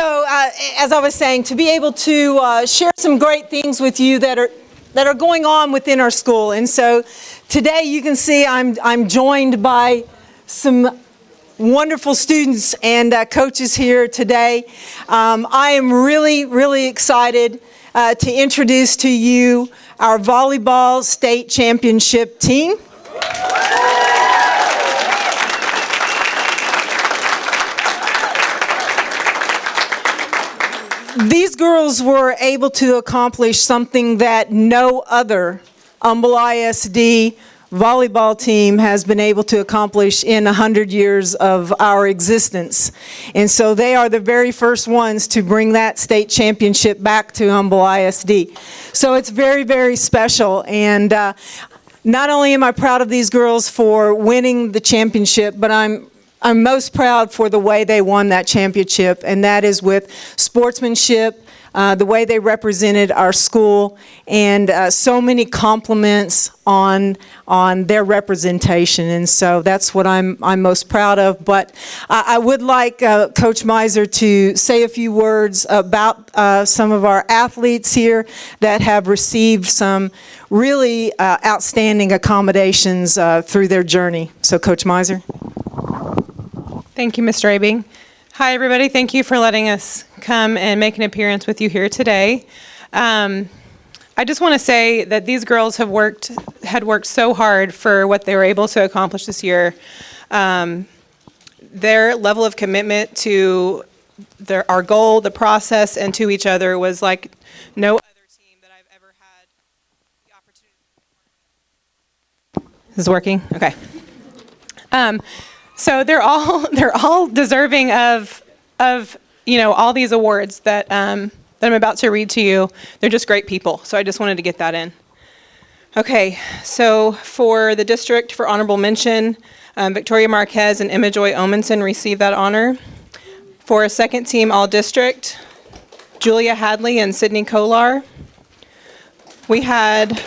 So, as I was saying, to be able to share some great things with you that are going on within our school. And so today you can see I'm joined by some wonderful students and coaches here today. I am really excited to introduce to you our volleyball state championship team. These girls were able to accomplish something that no other Humble ISD volleyball team has been able to accomplish in 100 years of our existence. And so they are the very first ones to bring that state championship back to Humble ISD. So it's very special. And not only am I proud of these girls for winning the championship, but I'm most proud for the way they won that championship, and that is with sportsmanship, the way they represented our school, and so many compliments on their representation. And so that's what I'm most proud of. But I would like Coach Miser to say a few words about some of our athletes here that have received some really outstanding accommodations through their journey. So Coach Miser. Thank you, Mr. Abing. Hi, everybody. Thank you for letting us come and make an appearance with you here today. I just want to say that these girls had worked so hard for what they were able to accomplish this year. Their level of commitment to our goal, the process, and to each other was like no other team that I've ever had the opportunity. Is this working? Okay. So they're all deserving of all these awards that I'm about to read to you. They're just great people. So I just wanted to get that in. Okay. So for the district, for honorable mention, Victoria Marquez and Emma Joy Omenson received that honor. For a second team all district, Julia Hadley and Sydney Kolar. We had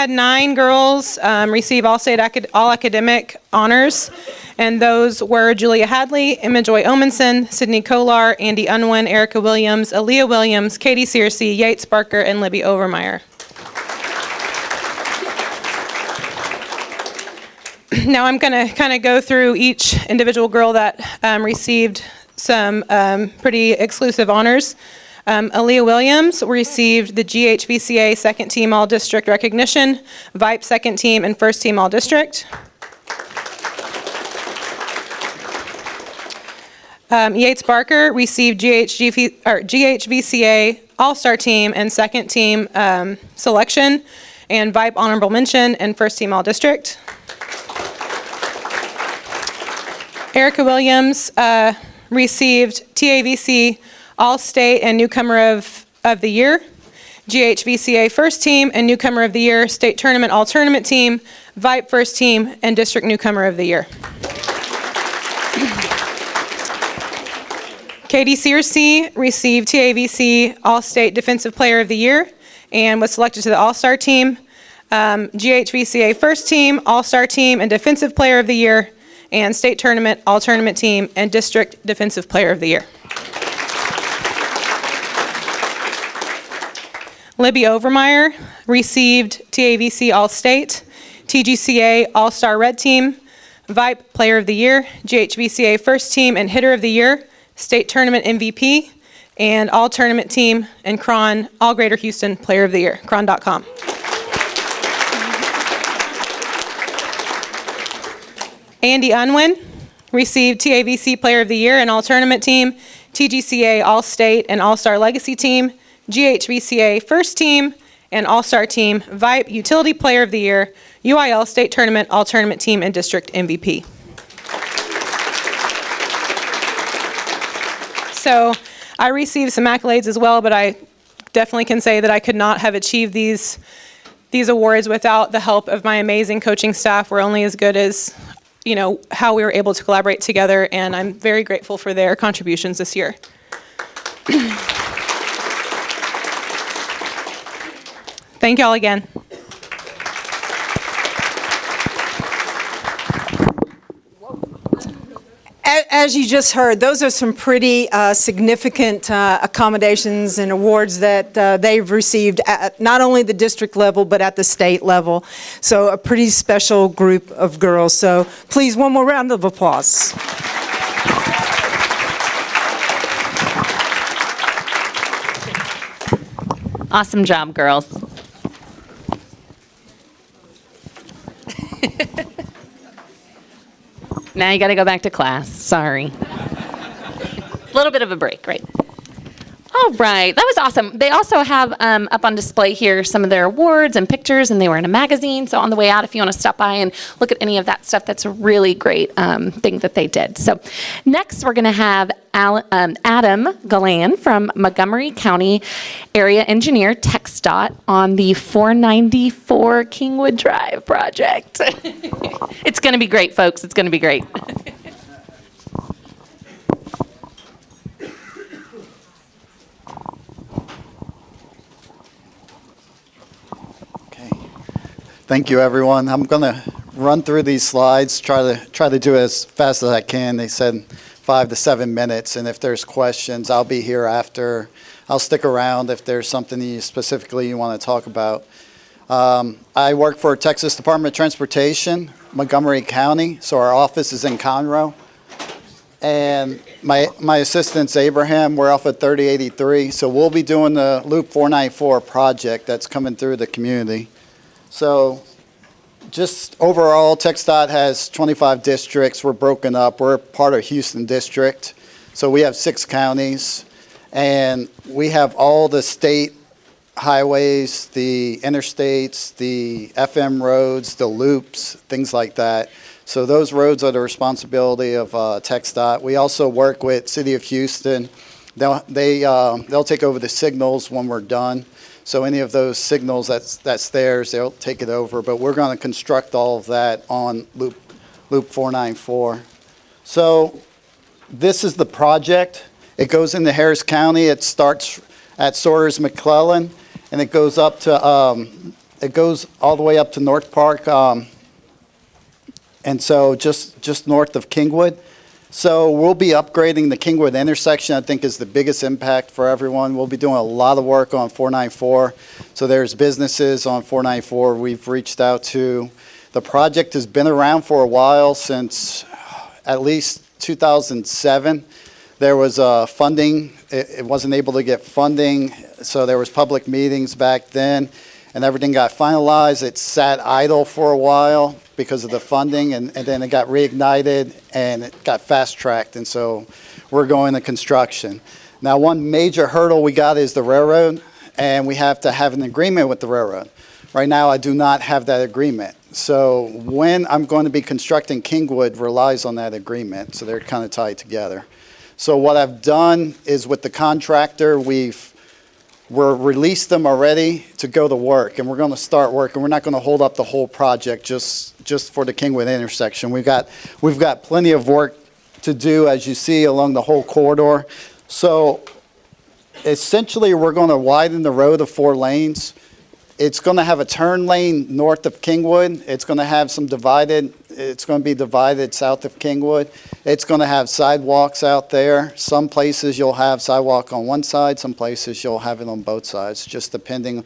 9 girls receive all-state all-academic honors, and those were Julia Hadley, Emma Joy Omenson, Sydney Kolar, Andy Unwin, Erica Williams, Aaliyah Williams, Katie Searcy, Yates Barker, and Libby Overmeyer. Now I'm going to kind of go through each individual girl that received some pretty exclusive honors. Aaliyah Williams received the GHVCA Second Team All-District recognition, VIPE Second Team, and First Team All-District. Yates Barker received GHVCA All-Star Team and Second Team Selection, and VIPE Honorable Mention, and First Team All-District. Erica Williams received TAVC All-State and Newcomer of the Year, GHVCA First Team and Newcomer of the Year, State Tournament All-Tournament Team, VIPE First Team, and District Newcomer of the Year. Katie Searcy received TAVC All-State Defensive Player of the Year and was selected to the All-Star Team, GHVCA First Team, All-Star Team, and Defensive Player of the Year, and State Tournament All-Tournament Team and District Defensive Player of the Year. Libby Overmeyer received TAVC All-State, TGCA All-Star Red Team, VIPE Player of the Year, GHVCA First Team and Hitter of the Year, State Tournament MVP, and All-Tournament Team, and Cron All Greater Houston Player of the Year, cron.com. Andy Unwin received TAVC Player of the Year and All-Tournament Team, TGCA All-State and All-Star Legacy Team, GHVCA First Team and All-Star Team, VIPE Utility Player of the Year, UIL State Tournament All-Tournament Team, and District MVP. So I received some accolades as well, but I definitely can say that I could not have achieved these awards without the help of my amazing coaching staff. We're only as good as how we were able to collaborate together, and I'm very grateful for their contributions this year. Thank y'all again. As you just heard, those are some pretty significant accommodations and awards that they've received at not only the district level, but at the state level. So a pretty special group of girls. So please, one more round of applause. Awesome job, girls. Now you got to go back to class. Sorry. A little bit of a break, right? All right, that was awesome. They also have up on display here some of their awards and pictures, and they were in a magazine. So on the way out, if you want to stop by and look at any of that stuff, that's a really great thing that they did. So next, we're going to have Adam Galan from Montgomery County Area Engineer TxDOT on the 494 Kingwood Drive project. It's going to be great, folks. It's going to be great. Thank you, everyone. I'm going to run through these slides, try to do it as fast as I can. They said 5 to 7 minutes, and if there's questions, I'll be here after. I'll stick around if there's something you specifically you want to talk about. I work for Texas Department of Transportation, Montgomery County, so our office is in Conroe. And my assistant's Abraham. We're off at 3083, so we'll be doing the Loop 494 project that's coming through the community. So just overall, TxDOT has 25 districts. We're broken up. We're part of Houston District. So we have 6 counties. And we have all the state highways, the interstates, the FM roads, the loops, things like that. So those roads are the responsibility of TxDOT. We also work with City of Houston. They'll take over the signals when we're done. So any of those signals that's theirs, they'll take it over. But we're going to construct all of that on Loop 494. So this is the project. It goes into Harris County. It starts at Sawyers McClellan, and it goes up to it goes all the way up to North Park, and so just north of Kingwood. So we'll be upgrading the Kingwood intersection. I think is the biggest impact for everyone. We'll be doing a lot of work on 494. So there's businesses on 494 we've reached out to. The project has been around for a while, since at least 2007. There was funding. It wasn't able to get funding, so there was public meetings back then, and everything got finalized. It sat idle for a while because of the funding, and then it got reignited and it got fast-tracked, and so we're going to construction. Now, one major hurdle we got is the railroad, and we have to have an agreement with the railroad. Right now, I do not have that agreement. So when I'm going to be constructing Kingwood relies on that agreement, so they're kind of tied together. So what I've done is with the contractor, we've released them already to go to work, and we're going to start work, and we're not going to hold up the whole project just for the Kingwood intersection. We've got plenty of work to do, as you see, along the whole corridor. So essentially, we're going to widen the road to 4 lanes. It's going to have a turn lane north of Kingwood. It's going to have it's going to be divided south of Kingwood. It's going to have sidewalks out there. Some places you'll have sidewalk on one side. Some places you'll have it on both sides, just depending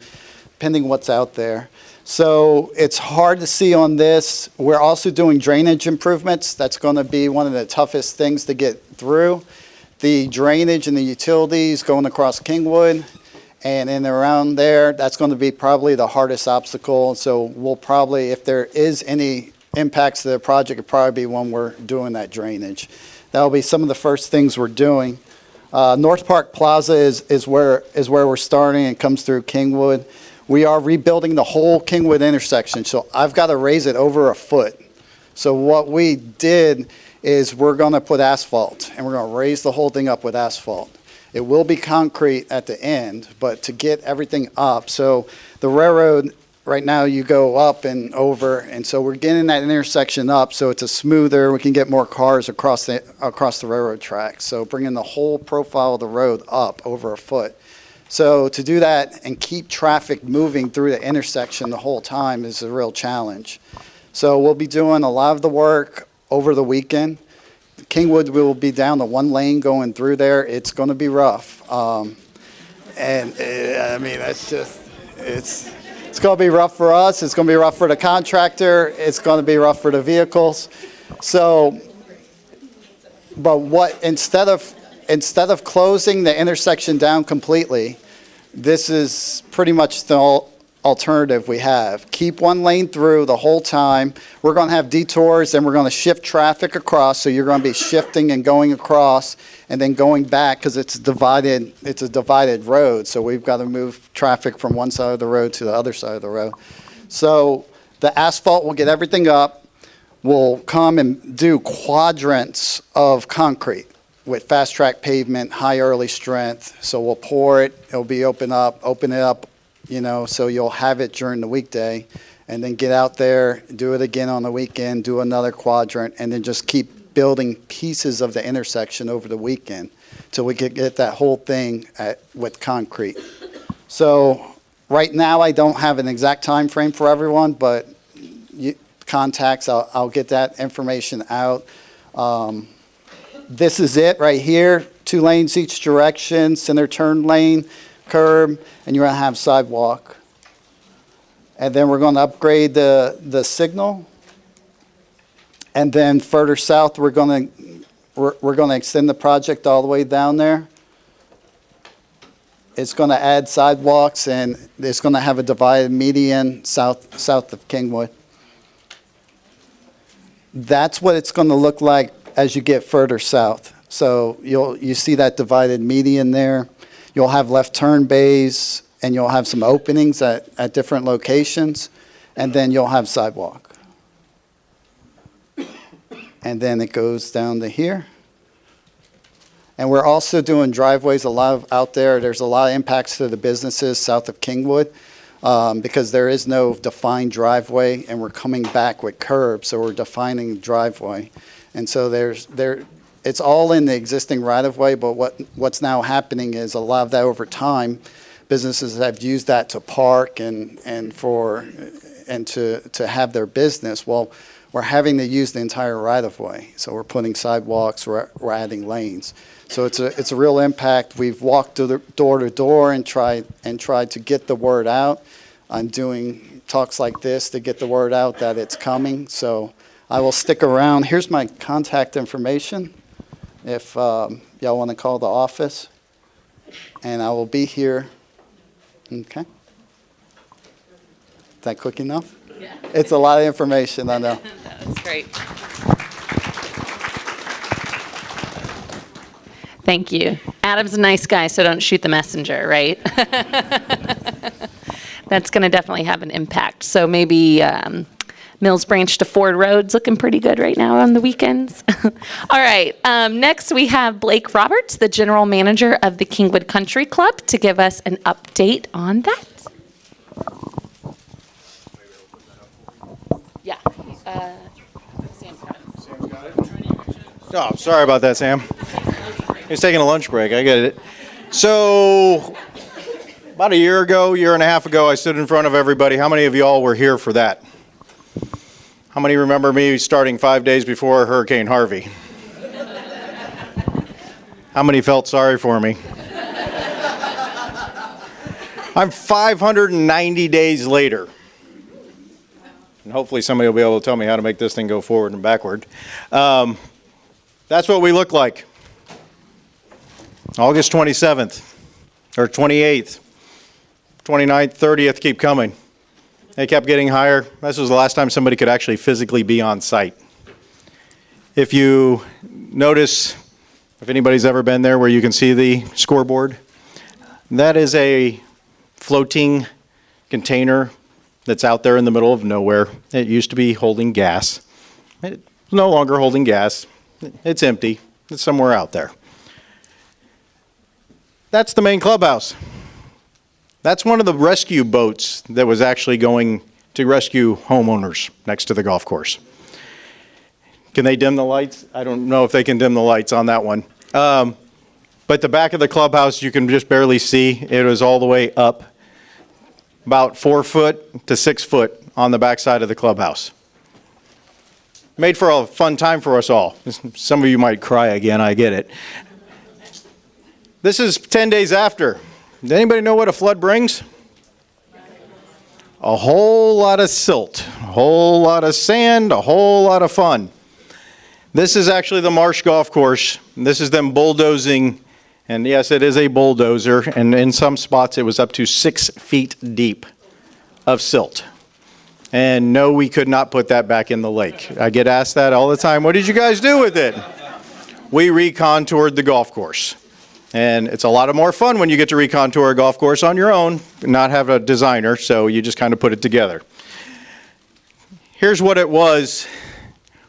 what's out there. So it's hard to see on this. We're also doing drainage improvements. That's going to be one of the toughest things to get through. The drainage and the utilities going across Kingwood and in and around there, that's going to be probably the hardest obstacle. So we'll probably, if there is any impacts to the project, it'll probably be when we're doing that drainage. That'll be some of the first things we're doing. North Park Plaza is where we're starting and comes through Kingwood. We are rebuilding the whole Kingwood intersection, so I've got to raise it over a foot. So what we did is we're going to put asphalt, and we're going to raise the whole thing up with asphalt. It will be concrete at the end, but to get everything up, so the railroad, right now you go up and over, and so we're getting that intersection up so it's a smoother, we can get more cars across the railroad tracks. So bringing the whole profile of the road up over a foot. So to do that and keep traffic moving through the intersection the whole time is a real challenge. So we'll be doing a lot of the work over the weekend. Kingwood will be down to one lane going through there. It's going to be rough. I mean, that's just, it's going to be rough for us. It's going to be rough for the contractor. It's going to be rough for the vehicles. So, but instead of closing the intersection down completely, this is pretty much the alternative we have. Keep one lane through the whole time. We're going to have detours, and we're going to shift traffic across, so you're going to be shifting and going across and then going back because it's a divided road, so we've got to move traffic from one side of the road to the other side of the road. So the asphalt will get everything up. We'll come and do quadrants of concrete with fast track pavement, high early strength. So we'll pour it, it'll be open it up, so you'll have it during the weekday, and then get out there, do it again on the weekend, do another quadrant, and then just keep building pieces of the intersection over the weekend till we can get that whole thing with concrete. So right now I don't have an exact time frame for everyone, but contacts, I'll get that information out. This is it right here, 2 lanes each direction, center turn lane, curb, and you're going to have sidewalk. And then we're going to upgrade the signal. And then further south, we're going to extend the project all the way down there. It's going to add sidewalks, and it's going to have a divided median south of Kingwood. That's what it's going to look like as you get further south. So you see that divided median there. You'll have left turn bays, and you'll have some openings at different locations, and then you'll have sidewalk. And then it goes down to here. And we're also doing driveways out there. There's a lot of impacts to the businesses south of Kingwood because there is no defined driveway, and we're coming back with curbs, so we're defining driveway. And so it's all in the existing right-of-way, but what's now happening is a lot of that over time, businesses have used that to park and to have their business. Well, we're having to use the entire right-of-way, so we're putting sidewalks, we're adding lanes. So it's a real impact. We've walked door to door and tried to get the word out. I'm doing talks like this to get the word out that it's coming. So I will stick around. Here's my contact information if y'all want to call the office, and I will be here. Okay. Is that quick enough? Yeah. It's a lot of information, I know. That's great. Thank you. Adam's a nice guy, so don't shoot the messenger, right? That's going to definitely have an impact. So maybe Mills Branch to Ford Road's looking pretty good right now on the weekends. All right. Next, we have Blake Roberts, the general manager of the Kingwood Country Club, to give us an update on that. Yeah. Sam's got it. Oh, sorry about that, Sam. He's taking a lunch break. I get it. So, about a year and a half ago, I stood in front of everybody. How many of y'all were here for that? How many remember me starting 5 days before Hurricane Harvey? How many felt sorry for me? I'm 590 days later. And hopefully somebody will be able to tell me how to make this thing go forward and backward. That's what we look like. August 27th, or 28th, 29th, 30th, keep coming. They kept getting higher. This was the last time somebody could actually physically be on site. If you notice, if anybody's ever been there where you can see the scoreboard, that is a floating container that's out there in the middle of nowhere. It used to be holding gas. It's no longer holding gas. It's empty. It's somewhere out there. That's the main clubhouse. That's one of the rescue boats that was actually going to rescue homeowners next to the golf course. Can they dim the lights? I don't know if they can dim the lights on that one. But the back of the clubhouse, you can just barely see. It was all the way up, about 4 foot to 6 foot on the back side of the clubhouse. Made for a fun time for us all. Some of you might cry again, I get it. This is 10 days after. Does anybody know what a flood brings? A whole lot of silt, a whole lot of sand, a whole lot of fun. This is actually the Marsh Golf Course. This is them bulldozing, and yes, it is a bulldozer, and in some spots it was up to 6 feet deep of silt. And no, we could not put that back in the lake. I get asked that all the time. What did you guys do with it? We recontoured the golf course. And it's a lot more fun when you get to recontour a golf course on your own, not have a designer, so you just kind of put it together. Here's what it was,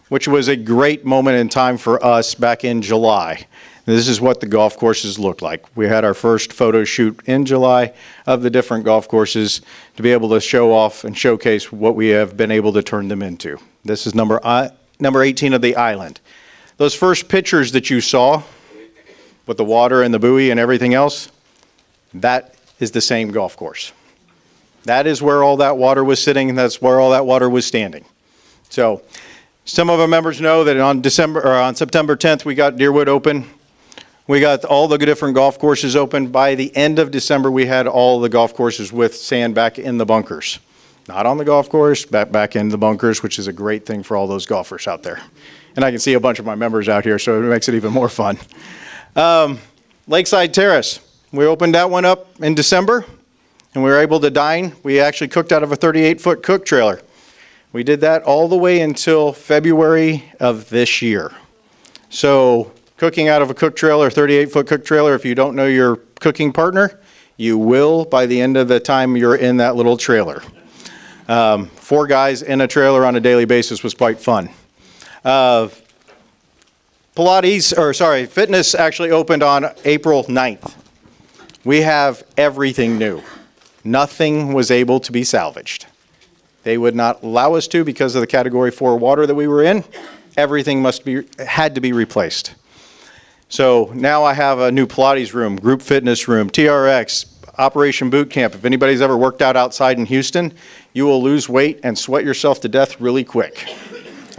which was a great moment in time for us back in July. This is what the golf courses looked like. We had our first photo shoot in July of the different golf courses to be able to show off and showcase what we have been able to turn them into. This is number 18 of the island. Those first pictures that you saw with the water and the buoy and everything else, that is the same golf course. That is where all that water was sitting, and that's where all that water was standing. So some of our members know that on September 10th, we got Deerwood open. We got all the different golf courses open. By the end of December, we had all the golf courses with sand back in the bunkers. Not on the golf course, back in the bunkers, which is a great thing for all those golfers out there. And I can see a bunch of my members out here, so it makes it even more fun. Lakeside Terrace, we opened that one up in December, and we were able to dine. We actually cooked out of a 38-foot cook trailer. We did that all the way until February of this year. So cooking out of a cook trailer, 38-foot cook trailer, if you don't know your cooking partner, you will by the end of the time you're in that little trailer. 4 guys in a trailer on a daily basis was quite fun. Fitness actually opened on April 9th. We have everything new. Nothing was able to be salvaged. They would not allow us to because of the Category 4 water that we were in. Everything had to be replaced. So now I have a new Pilates room, group fitness room, TRX, Operation Boot Camp. If anybody's ever worked out outside in Houston, you will lose weight and sweat yourself to death really quick.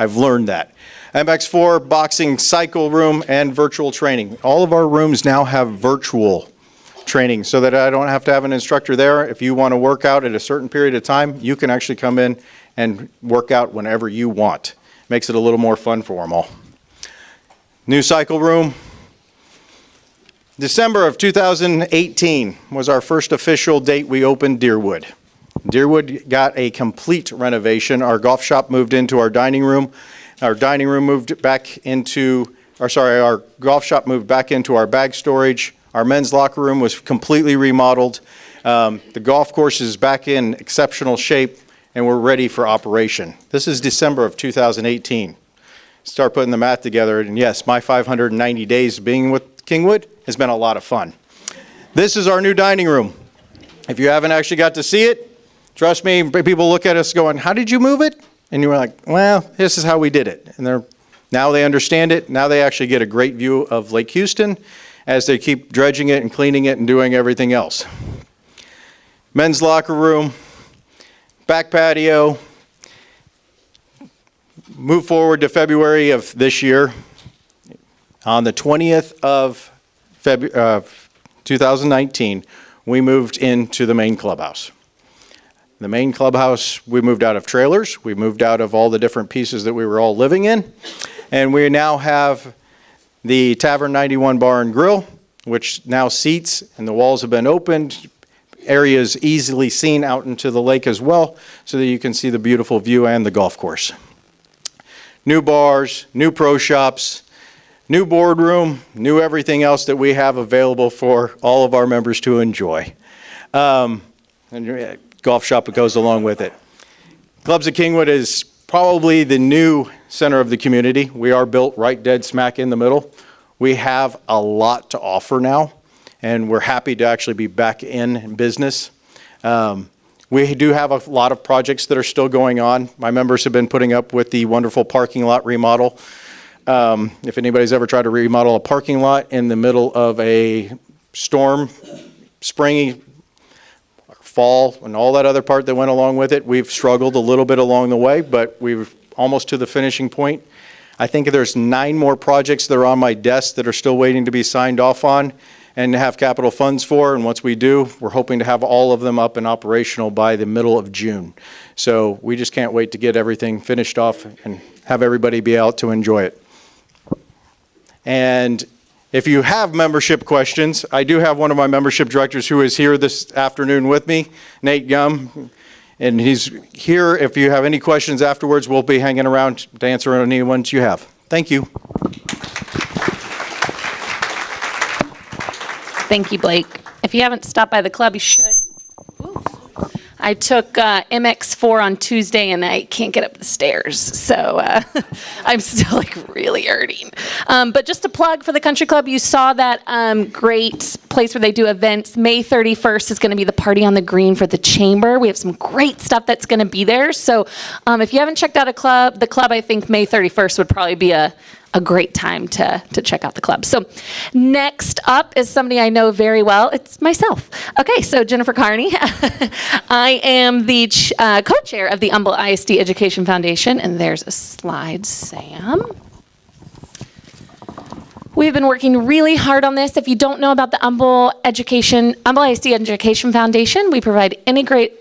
I've learned that. MX4, boxing, cycle room, and virtual training. All of our rooms now have virtual training so that I don't have to have an instructor there. If you want to work out at a certain period of time, you can actually come in and work out whenever you want. Makes it a little more fun for them all. New cycle room. December of 2018 was our first official date we opened Deerwood. Deerwood got a complete renovation. Our golf shop moved into our dining room. Our dining room moved back into, our golf shop moved back into our bag storage. Our men's locker room was completely remodeled. The golf course is back in exceptional shape, and we're ready for operation. This is December of 2018. Start putting the math together, and yes, my 590 days being with Kingwood has been a lot of fun. This is our new dining room. If you haven't actually got to see it, trust me, people look at us going, how did you move it? And you were like, well, this is how we did it. And now they understand it. Now they actually get a great view of Lake Houston as they keep dredging it and cleaning it and doing everything else. Men's locker room, back patio. Move forward to February of this year. On the 20th of 2019, we moved into the main clubhouse. The main clubhouse, we moved out of trailers. We moved out of all the different pieces that we were all living in. And we now have the Tavern 91 Bar and Grill, which now seats, and the walls have been opened. Areas easily seen out into the lake as well, so that you can see the beautiful view and the golf course. New bars, new pro shops, new boardroom, new everything else that we have available for all of our members to enjoy. And golf shop that goes along with it. Clubs of Kingwood is probably the new center of the community. We are built right dead smack in the middle. We have a lot to offer now, and we're happy to actually be back in business. We do have a lot of projects that are still going on. My members have been putting up with the wonderful parking lot remodel. If anybody's ever tried to remodel a parking lot in the middle of a storm, springy fall, and all that other part that went along with it, we've struggled a little bit along the way, but we've almost to the finishing point. I think there's 9 more projects that are on my desk that are still waiting to be signed off on and to have capital funds for, and once we do, we're hoping to have all of them up and operational by the middle of June. So we just can't wait to get everything finished off and have everybody be out to enjoy it. And if you have membership questions, I do have one of my membership directors who is here this afternoon with me, Nate Gum, and he's here. If you have any questions afterwards, we'll be hanging around to answer any ones you have. Thank you. Thank you, Blake. If you haven't stopped by the club, you should. Ooh. I took MX4 on Tuesday and I can't get up the stairs, so I'm still like really hurting. But just a plug for the country club, you saw that great place where they do events. May 31st is going to be the party on the green for the chamber. We have some great stuff that's going to be there. So if you haven't checked out the club, I think May 31st would probably be a great time to check out the club. So next up is somebody I know very well. It's myself. Okay, so Jennifer Carney. I am the co-chair of the Humble ISD Education Foundation, and there's a slide, Sam. We've been working really hard on this. If you don't know about the Humble ISD Education Foundation, we provide innovative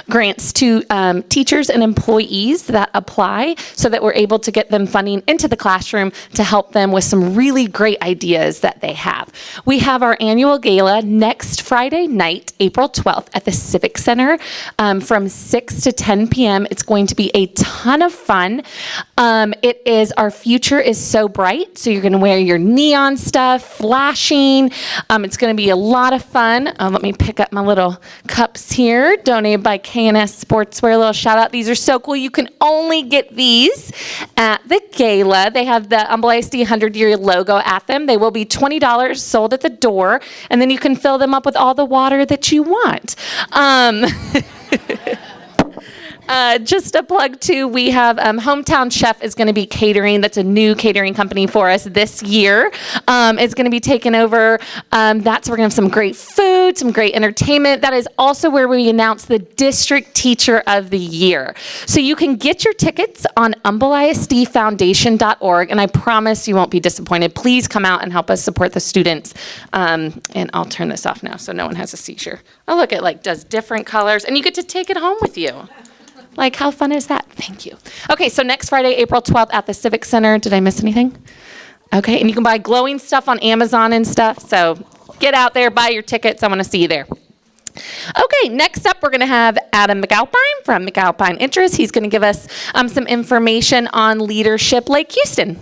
grants to teachers and employees that apply so that we're able to get them funding into the classroom to help them with some really great ideas that they have. We have our annual gala next Friday night, April 12th at the Civic Center from 6 to 10 p.m. It's going to be a ton of fun. It is Our Future is So Bright, so you're going to wear your neon stuff, flashing. It's going to be a lot of fun. Let me pick up my little cups here, donated by KNS Sportswear. A little shout out. These are so cool. You can only get these at the gala. They have the Humble ISD 100-year logo at them. They will be $20 sold at the door, and then you can fill them up with all the water that you want. Just a plug too, we have Hometown Chef is going to be catering. That's a new catering company for us this year. It's going to be taken over. We're going to have some great food, some great entertainment. That is also where we announce the District Teacher of the Year. So you can get your tickets on humbleisdfoundation.org, and I promise you won't be disappointed. Please come out and help us support the students. And I'll turn this off now so no one has a seizure. Oh, look, it does different colors, and you get to take it home with you. How fun is that? Thank you. Okay, so next Friday, April 12th at the Civic Center. Did I miss anything? Okay, and you can buy glowing stuff on Amazon and stuff, so get out there, buy your tickets. I want to see you there. Okay, next up, we're going to have Adam McAlpine from McAlpine Interest. He's going to give us some information on Leadership Lake Houston.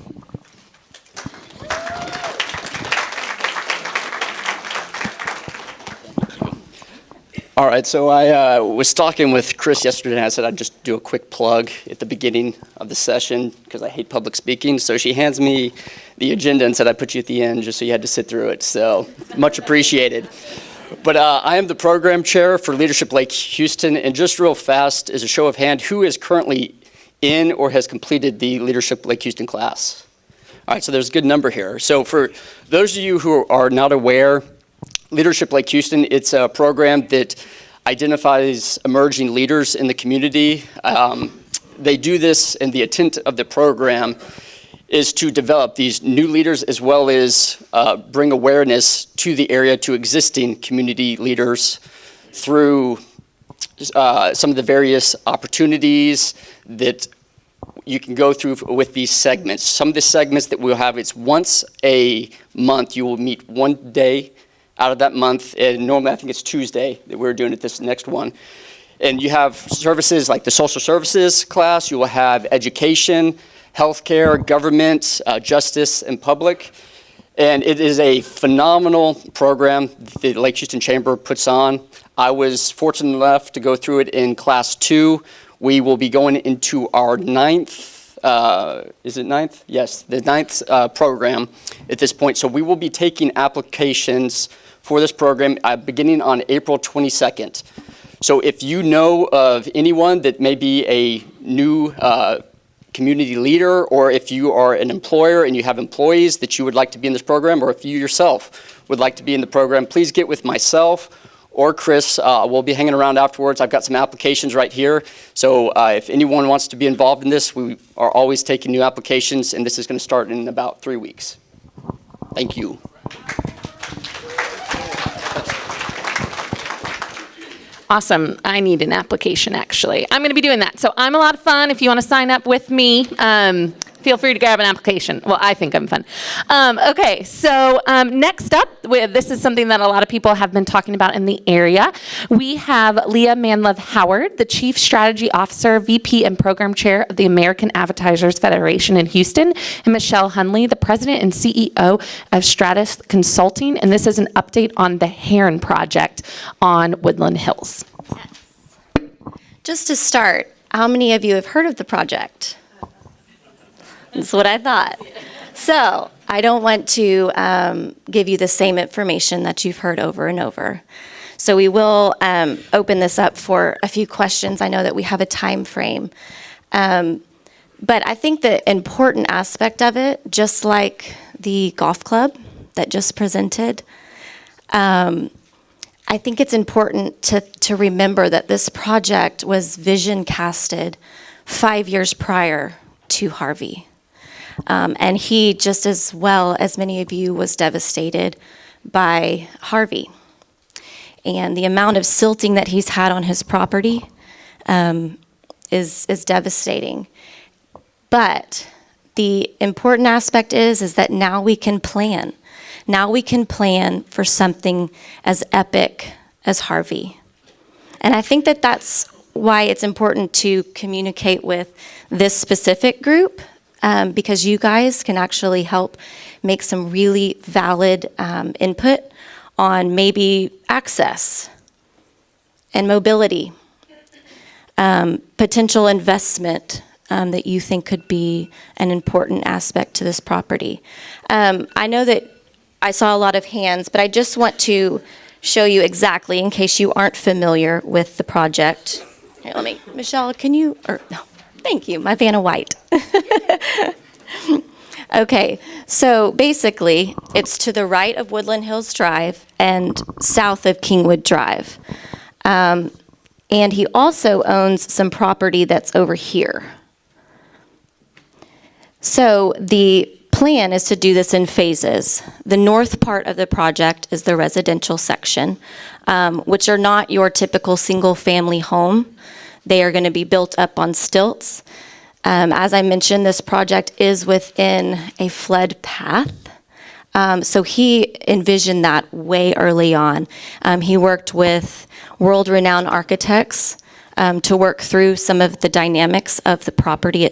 All right, so I was talking with Chris yesterday, and I said I'd just do a quick plug at the beginning of the session because I hate public speaking. So she hands me the agenda and said I'd put you at the end just so you had to sit through it. So much appreciated. But I am the program chair for Leadership Lake Houston, and just real fast, as a show of hand, who is currently in or has completed the Leadership Lake Houston class? All right, so there's a good number here. So for those of you who are not aware, Leadership Lake Houston, it's a program that identifies emerging leaders in the community. They do this, and the intent of the program is to develop these new leaders as well as bring awareness to the area to existing community leaders through some of the various opportunities that you can go through with these segments. Some of the segments that we'll have, it's once a month. You will meet one day out of that month, and normally I think it's Tuesday that we're doing it this next one. And you have services like the social services class, you will have education, healthcare, government, justice, and public. And it is a phenomenal program that the Lake Houston Chamber puts on. I was fortunate enough to go through it in class 2. We will be going into our 9th, is it 9th? Yes, the 9th program at this point. So we will be taking applications for this program beginning on April 22nd. So if you know of anyone that may be a new community leader, or if you are an employer and you have employees that you would like to be in this program, or if you yourself would like to be in the program, please get with myself or Chris will be hanging around afterwards. I've got some applications right here. So if anyone wants to be involved in this, we are always taking new applications, and this is going to start in about 3 weeks. Thank you. Awesome. I need an application, actually. I'm going to be doing that. So I'm a lot of fun. If you want to sign up with me, feel free to grab an application. Well, I think I'm fun. Okay, so next up, this is something that a lot of people have been talking about in the area. We have Leah Manlove Howard, the Chief Strategy Officer, VP and Program Chair of the American Advertisers Federation in Houston, and Michelle Hunley, the President and CEO of Stratus Consulting. And this is an update on the Heron Project on Woodland Hills. Just to start, how many of you have heard of the project? That's what I thought. So I don't want to give you the same information that you've heard over and over. So we will open this up for a few questions. I know that we have a time frame. But I think the important aspect of it, just like the golf club that just presented, I think it's important to remember that this project was vision casted 5 years prior to Harvey. And he, just as well as many of you, was devastated by Harvey. And the amount of silting that he's had on his property is devastating. But the important aspect is that now we can plan. Now we can plan for something as epic as Harvey. And I think that that's why it's important to communicate with this specific group, because you guys can actually help make some really valid input on maybe access and mobility, potential investment that you think could be an important aspect to this property. I know that I saw a lot of hands, but I just want to show you exactly, in case you aren't familiar with the project. Here, Michelle, can you, no, thank you, my Vanna White. Okay, so basically, it's to the right of Woodland Hills Drive and south of Kingwood Drive. And he also owns some property that's over here. So the plan is to do this in phases. The north part of the project is the residential section, which are not your typical single-family home. They are going to be built up on stilts. As I mentioned, this project is within a flood path. So he envisioned that way early on. He worked with world-renowned architects to work through some of the dynamics of the property itself.